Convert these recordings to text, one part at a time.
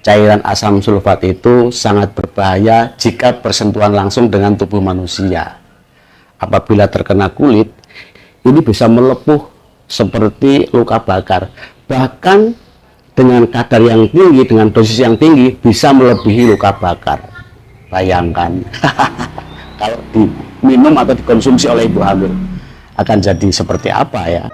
cairan asam sulfat itu sangat berbahaya jika bersentuhan langsung dengan tubuh manusia. Apabila terkena kulit, ini bisa melepuh seperti luka bakar. Bahkan dengan kadar yang tinggi, dengan dosis yang tinggi, bisa melebihi luka bakar. Bayangkan, kalau diminum atau dikonsumsi oleh ibu hamil, akan jadi seperti apa ya?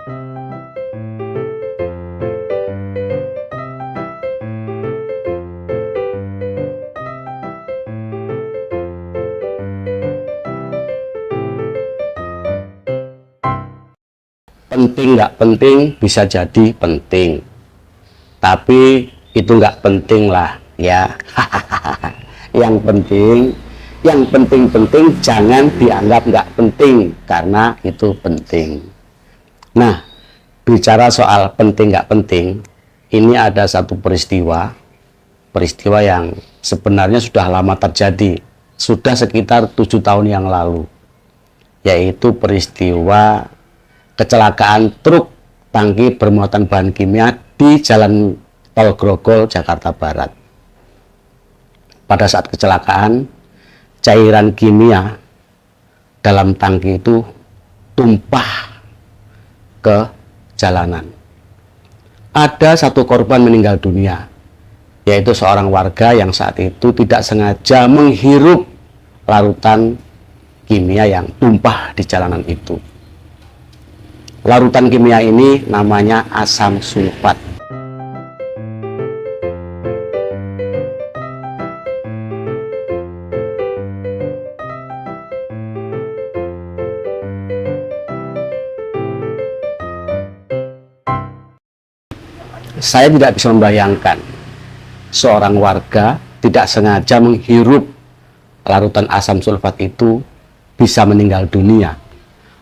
Penting nggak penting, bisa jadi penting, tapi itu nggak penting lah ya. yang penting jangan dianggap nggak penting, karena itu penting. Nah, bicara soal penting nggak penting, ini ada satu peristiwa yang sebenarnya sudah lama terjadi, sudah sekitar 7 tahun yang lalu, yaitu peristiwa kecelakaan truk tangki bermuatan bahan kimia di Jalan Tol Grogol, Jakarta Barat. Pada saat kecelakaan, cairan kimia dalam tangki itu tumpah ke jalanan. Ada satu korban meninggal dunia, yaitu seorang warga yang saat itu tidak sengaja menghirup larutan kimia yang tumpah di jalanan itu. Larutan kimia ini namanya asam sulfat. Saya tidak bisa membayangkan seorang warga tidak sengaja menghirup larutan asam sulfat itu bisa meninggal dunia.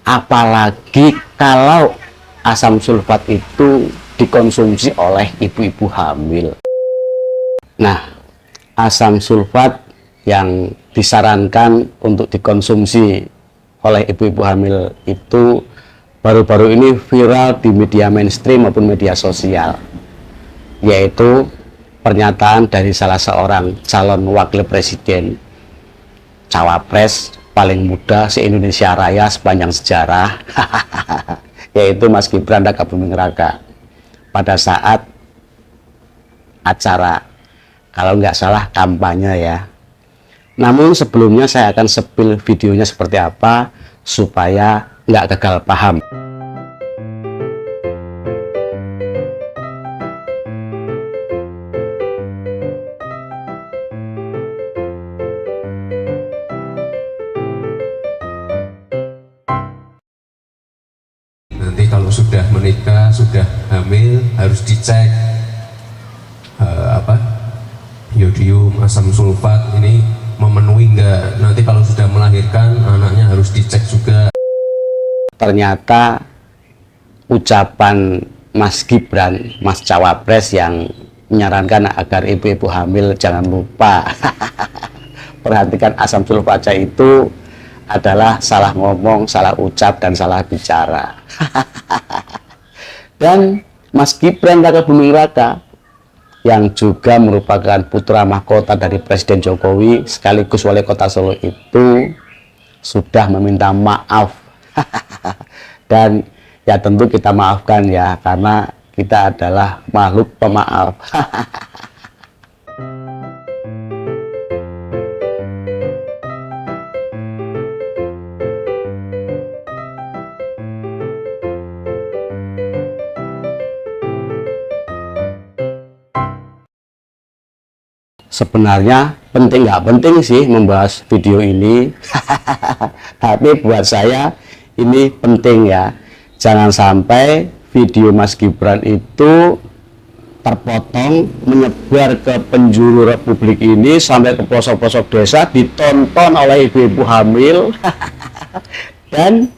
Apalagi kalau asam sulfat itu dikonsumsi oleh ibu-ibu hamil. Nah, asam sulfat yang disarankan untuk dikonsumsi oleh ibu-ibu hamil itu baru-baru ini viral di media mainstream maupun media sosial, yaitu pernyataan dari salah seorang calon wakil presiden, cawapres paling muda se-Indonesia Raya sepanjang sejarah, yaitu Mas Gibran Rakabuming Raka, pada saat acara, kalau nggak salah kampanye ya. Namun sebelumnya saya akan spill videonya seperti apa supaya nggak gagal paham. Kalau sudah menikah, sudah hamil, harus dicek iodium, asam sulfat ini memenuhi enggak. Nanti kalau sudah melahirkan, anaknya harus dicek juga. Ternyata ucapan Mas Gibran, Mas Cawapres yang menyarankan agar ibu-ibu hamil jangan lupa perhatikan asam sulfatnya itu adalah salah ngomong, salah ucap, dan salah bicara. Dan Mas Gibran Rakabuming Raka yang juga merupakan putra mahkota dari Presiden Jokowi sekaligus wali kota Solo itu sudah meminta maaf. Dan ya tentu kita maafkan ya, karena kita adalah makhluk pemaaf. Sebenarnya penting nggak penting sih membahas video ini, tapi buat saya ini penting ya. Jangan sampai video Mas Gibran itu terpotong menyebar ke penjuru Republik ini sampai ke pelosok-pelosok desa, ditonton oleh ibu-ibu hamil dan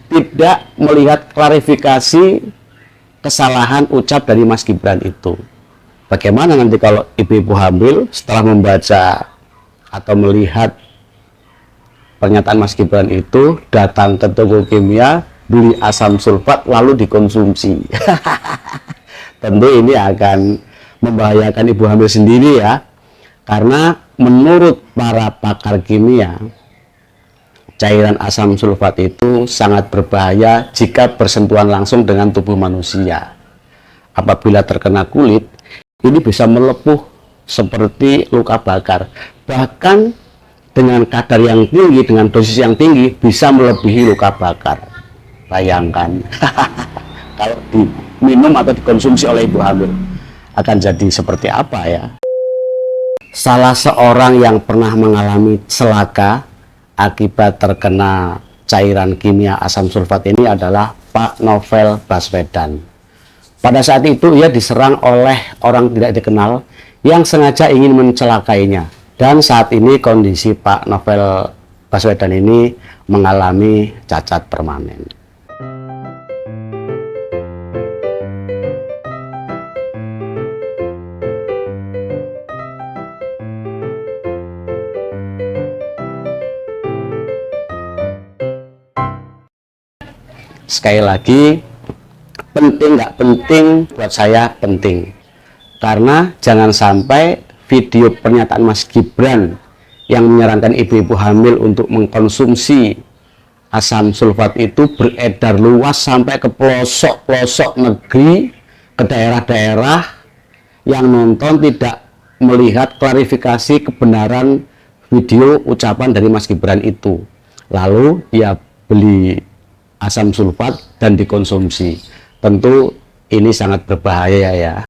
tidak melihat klarifikasi kesalahan ucap dari Mas Gibran itu. Bagaimana nanti kalau ibu-ibu hamil setelah membaca atau melihat pernyataan Mas Gibran itu datang ke toko kimia, beli asam sulfat lalu dikonsumsi? Tentu ini akan membahayakan ibu hamil sendiri ya. Karena menurut para pakar kimia, cairan asam sulfat itu sangat berbahaya jika bersentuhan langsung dengan tubuh manusia. Apabila terkena kulit, ini bisa melepuh seperti luka bakar. Bahkan dengan kadar yang tinggi, dengan dosis yang tinggi, bisa melebihi luka bakar. Bayangkan, kalau diminum atau dikonsumsi oleh ibu hamil, akan jadi seperti apa ya? Salah seorang yang pernah mengalami celaka akibat terkena cairan kimia asam sulfat ini adalah Pak Novel Baswedan. Pada saat itu ia diserang oleh orang tidak dikenal yang sengaja ingin mencelakainya. Dan saat ini kondisi Pak Novel Baswedan ini mengalami cacat permanen. Sekali lagi, penting nggak penting, buat saya penting. Karena jangan sampai video pernyataan Mas Gibran yang menyarankan ibu-ibu hamil untuk mengkonsumsi asam sulfat itu beredar luas sampai ke pelosok-pelosok negeri, ke daerah-daerah yang nonton tidak melihat klarifikasi kebenaran video ucapan dari Mas Gibran itu. Lalu ya beli asam sulfat dan dikonsumsi. Tentu ini sangat berbahaya ya.